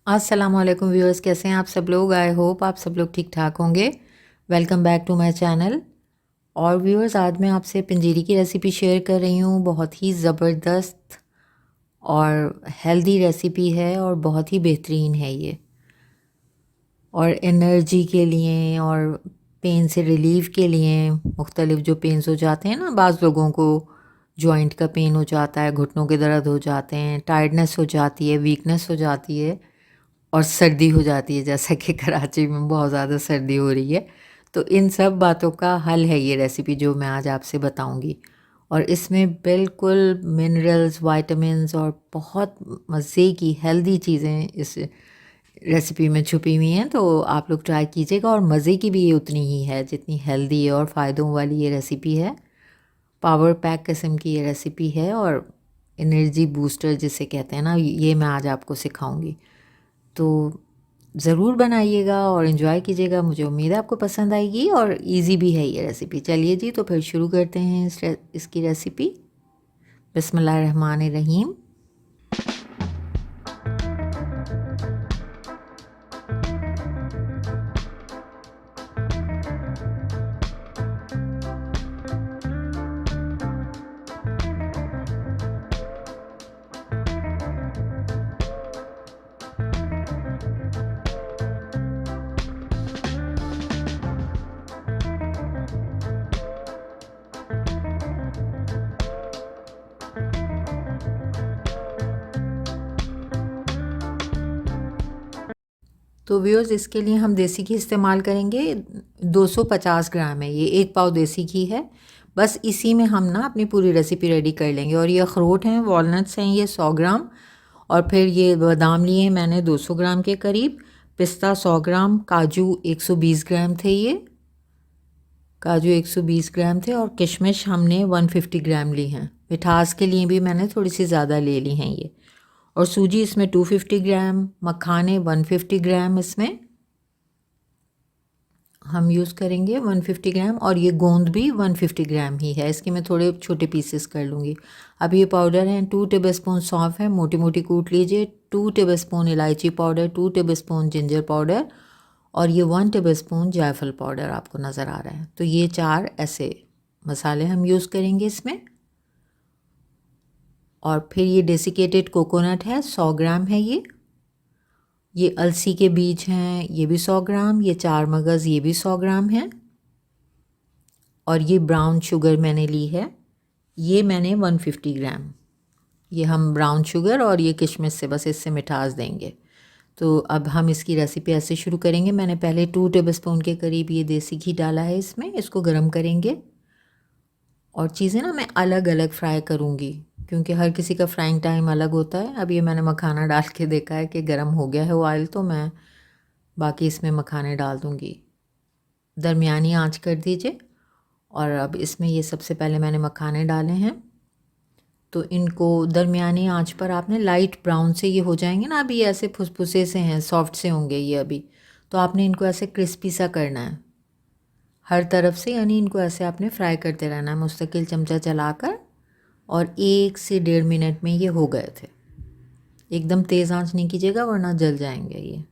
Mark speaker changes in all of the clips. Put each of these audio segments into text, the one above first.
Speaker 1: अस्सलाम वालेकुम व्यूअर्स, कैसे हैं आप सब लोग। आई होप आप सब लोग ठीक ठाक होंगे। Welcome back to my channel. और व्यूअर्स, आज मैं आपसे पंजीरी की रेसिपी शेयर कर रही हूँ। बहुत ही ज़बरदस्त और हेल्दी रेसिपी है और बहुत ही बेहतरीन है ये। और एनर्जी के लिए और पेन से रिलीफ के लिए, मुख्तलिफ जो पेन्स हो जाते हैं ना, बाज़ लोगों को जॉइंट का पेन हो जाता है, घुटनों के दर्द हो जाते हैं, टायर्डनेस हो जाती है, वीकनेस हो जाती है और सर्दी हो जाती है, जैसा कि कराची में बहुत ज़्यादा सर्दी हो रही है। तो इन सब बातों का हल है ये रेसिपी जो मैं आज आपसे बताऊंगी। और इसमें बिल्कुल मिनरल्स, विटामिन्स और बहुत मज़े की हेल्दी चीज़ें इस रेसिपी में छुपी हुई हैं। तो आप लोग ट्राई कीजिएगा। और मज़े की भी ये उतनी ही है जितनी हेल्दी है और फ़ायदों वाली ये रेसिपी है। पावर पैक किस्म की ये रेसिपी है और एनर्जी बूस्टर जिसे कहते हैं ना, ये मैं आज आपको सिखाऊंगी। तो ज़रूर बनाइएगा और इन्जॉय कीजिएगा। मुझे उम्मीद है आपको पसंद आएगी और इजी भी है ये रेसिपी। चलिए जी, तो फिर शुरू करते हैं इसकी रेसिपी। बिस्मिल्लाहिर्रहमानिर्रहीम। तो व्यूअर्स, इसके लिए हम देसी घी इस्तेमाल करेंगे। 250 ग्राम है ये, एक पाव देसी घी है। बस इसी में हम ना अपनी पूरी रेसिपी रेडी कर लेंगे। और ये अखरोट हैं, वॉलनट्स हैं, ये 100 ग्राम। और फिर ये बादाम लिए हैं मैंने 200 ग्राम के करीब। पिस्ता 100 ग्राम। काजू 120 ग्राम थे ये, काजू 120 ग्राम थे। और किशमिश हमने 150 ग्राम ली हैं। मिठास के लिए भी मैंने थोड़ी सी ज़्यादा ले ली हैं ये। और सूजी इसमें 250 ग्राम, मखाने 150 ग्राम इसमें हम यूज़ करेंगे 150 ग्राम। और ये गोंद भी 150 ग्राम ही है, इसके मैं थोड़े छोटे पीसेस कर लूँगी। अब ये पाउडर है, 2 टेबलस्पून सौंफ है, मोटी मोटी कूट लीजिए। 2 टेबलस्पून इलायची पाउडर, 2 टेबलस्पून जिंजर पाउडर और ये 1 टेबलस्पून जायफल पाउडर आपको नज़र आ रहा है। तो ये 4 ऐसे मसाले हम यूज़ करेंगे इसमें। और फिर ये डेसिकेटेड कोकोनट है, 100 ग्राम है ये अलसी के बीज हैं, ये भी 100 ग्राम। ये 4 मगज़, ये भी 100 ग्राम है। और ये ब्राउन शुगर मैंने ली है, ये मैंने 150 ग्राम। ये हम ब्राउन शुगर और ये किशमिश से बस इससे मिठास देंगे। तो अब हम इसकी रेसिपी ऐसे शुरू करेंगे। मैंने पहले 2 टेबलस्पून के करीब ये देसी घी डाला है इसमें, इसको गर्म करेंगे। और चीज़ें ना मैं अलग अलग फ्राई करूँगी क्योंकि हर किसी का फ्राइंग टाइम अलग होता है। अब ये मैंने मखाना डाल के देखा है कि गर्म हो गया है ऑयल, तो मैं बाकी इसमें मखाने डाल दूँगी। दरमियानी आंच कर दीजिए। और अब इसमें ये सबसे पहले मैंने मखाने डाले हैं, तो इनको दरमियानी आंच पर आपने लाइट ब्राउन से ये हो जाएंगे ना, अभी ऐसे फुसफुसे से हैं, सॉफ्ट से होंगे ये अभी। तो आपने इनको ऐसे क्रिस्पी सा करना है हर तरफ से, यानी इनको ऐसे आपने फ्राई करते रहना है मुस्तकिल चमचा चलाकर। और 1 से 1.5 मिनट में ये हो गए थे। एकदम तेज़ आंच नहीं कीजिएगा वरना जल जाएंगे ये।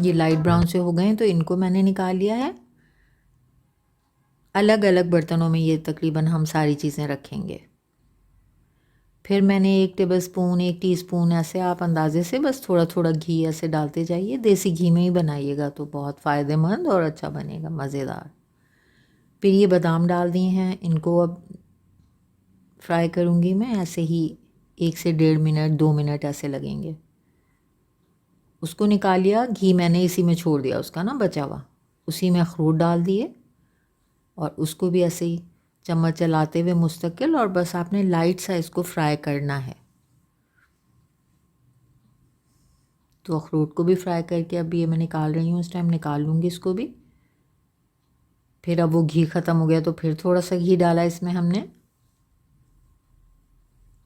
Speaker 1: ये लाइट ब्राउन से हो गए हैं, तो इनको मैंने निकाल लिया है। अलग अलग बर्तनों में ये तकरीबन हम सारी चीज़ें रखेंगे। फिर मैंने 1 टेबलस्पून, 1 टीस्पून ऐसे आप अंदाजे से बस थोड़ा थोड़ा घी ऐसे डालते जाइए। देसी घी में ही बनाइएगा तो बहुत फ़ायदेमंद और अच्छा बनेगा, मज़ेदार। फिर ये बादाम डाल दिए हैं, इनको अब फ्राई करूँगी मैं ऐसे ही 1 से 1.5 मिनट, 2 मिनट ऐसे लगेंगे। उसको निकाल लिया, घी मैंने इसी में छोड़ दिया उसका ना बचा हुआ, उसी में अखरोट डाल दिए। और उसको भी ऐसे ही चम्मच चलाते हुए मुस्तकिल, और बस आपने लाइट सा इसको फ्राई करना है। तो अखरोट को भी फ्राई करके अब ये मैं निकाल रही हूँ, इस टाइम निकाल लूँगी इसको भी। फिर अब वो घी ख़त्म हो गया तो फिर थोड़ा सा घी डाला इसमें हमने।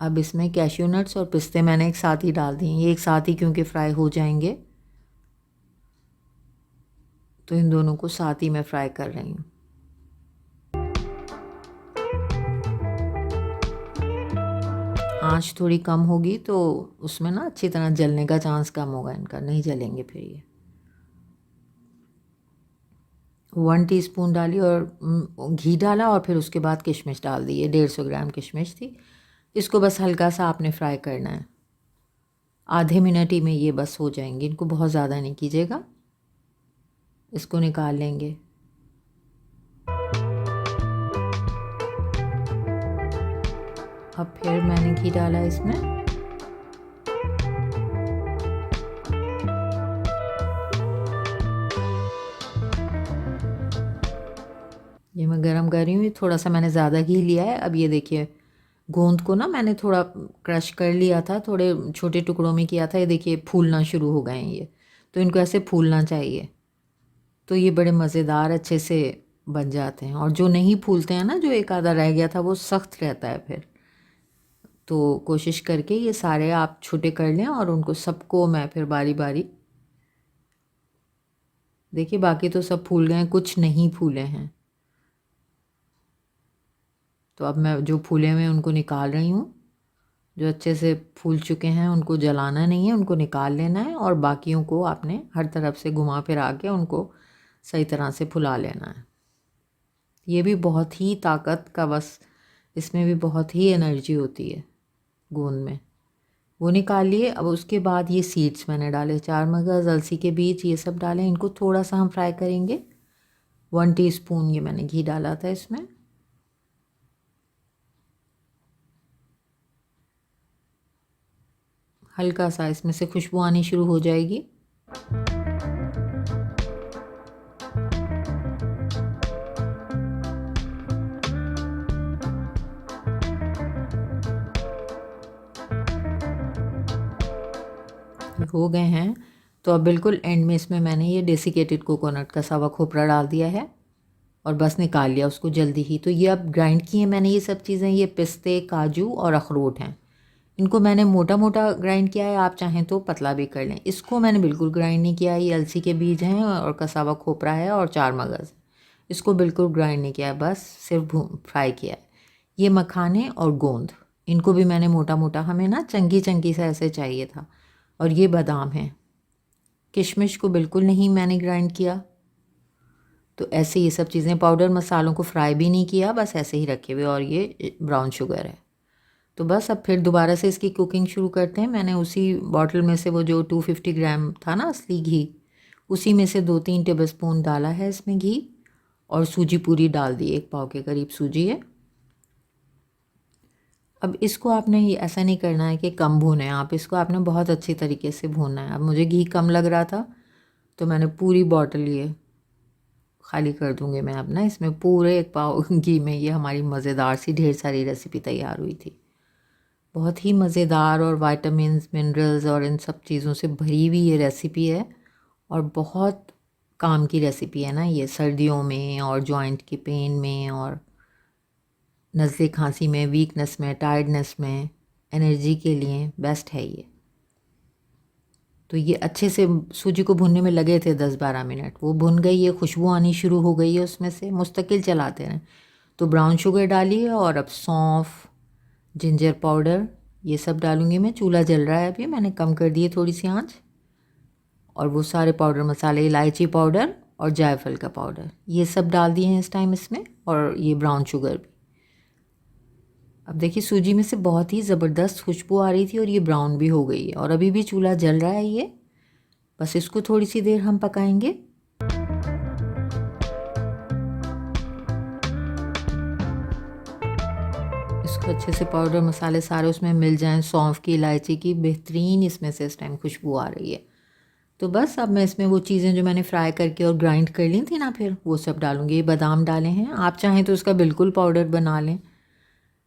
Speaker 1: अब इसमें कैश्यू नट्स और पिस्ते मैंने एक साथ ही डाल दिए, ये एक साथ ही क्योंकि फ्राई हो जाएंगे, तो इन दोनों को साथ ही मैं फ्राई कर रही हूँ। आंच थोड़ी कम होगी तो उसमें ना अच्छी तरह जलने का चांस कम होगा, इनका नहीं जलेंगे फिर ये। 1 टीस्पून डाली और घी डाला और फिर उसके बाद किशमिश डाल दी, ये 150 ग्राम किशमिश थी। इसको बस हल्का सा आपने फ्राई करना है, आधे मिनट ही में ये बस हो जाएंगे, इनको बहुत ज़्यादा नहीं कीजिएगा। इसको निकाल लेंगे। अब फिर मैंने घी डाला इसमें, ये मैं गरम कर रही हूँ, थोड़ा सा मैंने ज़्यादा घी लिया है। अब ये देखिए गोंद को ना मैंने थोड़ा क्रश कर लिया था, थोड़े छोटे टुकड़ों में किया था, ये देखिए फूलना शुरू हो गए हैं ये, तो इनको ऐसे फूलना चाहिए, तो ये बड़े मज़ेदार अच्छे से बन जाते हैं। और जो नहीं फूलते हैं ना, जो एक आधा रह गया था वो सख्त रहता है फिर, तो कोशिश करके ये सारे आप छोटे कर लें और उनको सबको मैं फिर बारी बारी, देखिए बाकी तो सब फूल गए हैं, कुछ नहीं फूले हैं, तो अब मैं जो फूले हुए उनको निकाल रही हूँ। जो अच्छे से फूल चुके हैं उनको जलाना नहीं है, उनको निकाल लेना है, और बाकियों को आपने हर तरफ से घुमा फिरा के उनको सही तरह से फुला लेना है। ये भी बहुत ही ताकत का, बस इसमें भी बहुत ही एनर्जी होती है गोंद में। वो निकाल लिए। अब उसके बाद ये सीड्स मैंने डाले, 4 मगज़, अलसी के बीज, ये सब डाले, इनको थोड़ा सा हम फ्राई करेंगे। 1 टीस्पून ये मैंने घी डाला था इसमें। हल्का सा इसमें से खुशबू आनी शुरू हो जाएगी। हो गए हैं, तो अब बिल्कुल एंड में इसमें मैंने ये डेसिकेटेड कोकोनट का सावा खोपरा डाल दिया है और बस निकाल लिया उसको जल्दी ही। तो ये अब ग्राइंड किए मैंने ये सब चीज़ें, ये पिस्ते, काजू और अखरोट हैं, इनको मैंने मोटा मोटा ग्राइंड किया है, आप चाहें तो पतला भी कर लें। इसको मैंने बिल्कुल ग्राइंड नहीं किया है, ये अलसी के बीज हैं और कसावा खोपरा है और 4 मगज़, इसको बिल्कुल ग्राइंड नहीं किया है, बस सिर्फ फ्राई किया है। ये मखाने और गोंद, इनको भी मैंने मोटा मोटा, हमें ना चंकी चंकी सा ऐसे चाहिए था। और ये बादाम है, किशमिश को बिल्कुल नहीं मैंने ग्राइंड किया। तो ऐसे ये सब चीज़ें, पाउडर मसालों को फ्राई भी नहीं किया, बस ऐसे ही रखे हुए। और ये ब्राउन शुगर है। तो बस अब फिर दोबारा से इसकी कुकिंग शुरू करते हैं। मैंने उसी बॉटल में से वो जो 250 ग्राम था ना असली घी, उसी में से 2-3 टेबलस्पून डाला है इसमें घी, और सूजी पूरी डाल दी, 1 पाव के करीब सूजी है। अब इसको आपने ये ऐसा नहीं करना है कि कम भूने, आप इसको आपने बहुत अच्छी तरीके से भूनना है। अब मुझे घी कम लग रहा था तो मैंने पूरी बॉटल ये खाली कर दूंगी मैं अब ना, इसमें पूरे 1 पाव घी में ये हमारी मज़ेदार सी ढेर सारी रेसिपी तैयार हुई थी। बहुत ही मज़ेदार और विटामिन्स, मिनरल्स और इन सब चीज़ों से भरी हुई ये रेसिपी है, और बहुत काम की रेसिपी है ना ये, सर्दियों में और जॉइंट के पेन में और नज़ले खांसी में, वीकनेस में, टायर्डनेस में, एनर्जी के लिए बेस्ट है ये। तो ये अच्छे से सूजी को भुनने में लगे थे 10-12 मिनट, वो भुन गई है, खुशबू आनी शुरू हो गई है उसमें से, मुस्तकिल चलाते रहें। तो ब्राउन शुगर डाली है, और अब सौंफ, जिंजर पाउडर, ये सब डालूंगी मैं। चूल्हा जल रहा है अभी, मैंने कम कर दी है थोड़ी सी आंच। और वो सारे पाउडर मसाले, इलायची पाउडर और जायफल का पाउडर, ये सब डाल दिए हैं इस टाइम इसमें, और ये ब्राउन शुगर भी। अब देखिए सूजी में से बहुत ही ज़बरदस्त खुशबू आ रही थी, और ये ब्राउन भी हो गई है, और अभी भी चूल्हा जल रहा है ये, बस इसको थोड़ी सी देर हम पकाएंगे। इसको अच्छे से पाउडर मसाले सारे उसमें मिल जाएं, सौंफ की, इलायची की, बेहतरीन इसमें से इस टाइम खुशबू आ रही है। तो बस अब मैं इसमें वो चीज़ें जो मैंने फ्राई करके और ग्राइंड कर ली थी ना, फिर वो सब डालूंगी। ये बादाम डाले हैं, आप चाहें तो उसका बिल्कुल पाउडर बना लें,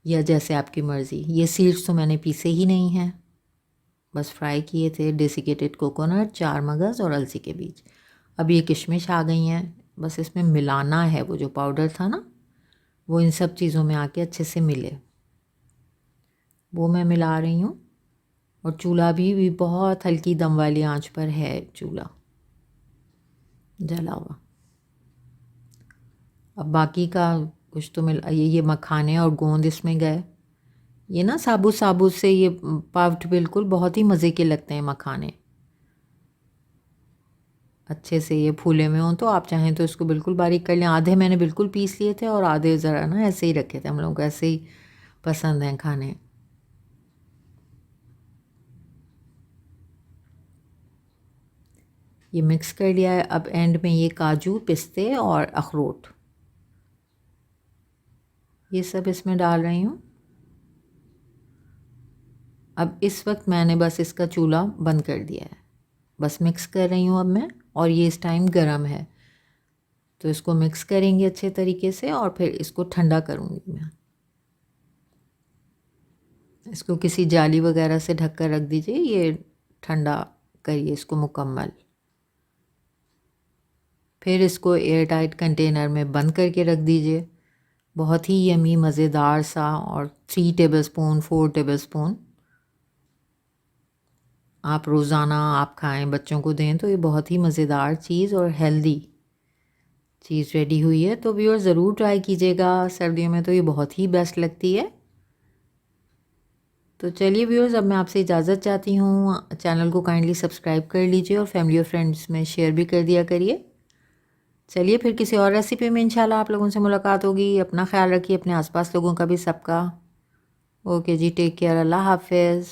Speaker 1: या जैसे आपकी मर्ज़ी। ये सीड्स तो मैंने पीसे ही नहीं हैं, बस फ्राई किए थे। डेसिकेटेड कोकोनट, 4 मगज़ और अलसी के बीज। अब ये किशमिश आ गई हैं, बस इसमें मिलाना है, वो जो पाउडर था ना वो इन सब चीज़ों में आके अच्छे से मिले। वो मैं मिला रही हूँ। और चूल्हा भी बहुत हल्की दम वाली आंच पर है चूल्हा जला हुआ। अब बाकी का कुछ तो मिल ये मखाने और गोंद इसमें गए। ये ना साबुत साबुत से ये पफ्ड बिल्कुल बहुत ही मज़े के लगते हैं मखाने। अच्छे से ये फूले में हों तो आप चाहें तो इसको बिल्कुल बारीक कर लें। आधे मैंने बिल्कुल पीस लिए थे और आधे ज़रा ना ऐसे ही रखे थे, हम लोग को ऐसे ही पसंद हैं खाने। ये मिक्स कर लिया है। अब एंड में ये काजू, पिस्ते और अखरोट ये सब इसमें डाल रही हूँ। अब इस वक्त मैंने बस इसका चूल्हा बंद कर दिया है, बस मिक्स कर रही हूँ अब मैं। और ये इस टाइम गरम है तो इसको मिक्स करेंगे अच्छे तरीके से और फिर इसको ठंडा करूँगी मैं। इसको किसी जाली वगैरह से ढक कर रख दीजिए, ये ठंडा करिए इसको मुकम्मल। फिर इसको एयर टाइट कंटेनर में बंद करके रख दीजिए। बहुत ही यमी मज़ेदार सा, और 3 टेबलस्पून 4 टेबलस्पून आप रोज़ाना आप खाएं, बच्चों को दें तो ये बहुत ही मज़ेदार चीज़ और हेल्दी चीज़ रेडी हुई है। तो व्यूअर ज़रूर ट्राई कीजिएगा, सर्दियों में तो ये बहुत ही बेस्ट लगती है। तो चलिए व्यूअर्स, अब मैं आपसे इजाज़त चाहती हूँ। चैनल को काइंडली सब्सक्राइब कर लीजिए और फैमिली और फ्रेंड्स में शेयर भी कर दिया करिए। चलिए फिर किसी और रेसिपी में इंशाल्लाह आप लोगों से मुलाकात होगी। अपना ख्याल रखिए, अपने आसपास लोगों का भी सबका। ओके जी, टेक केयर, अल्लाह हाफिज़।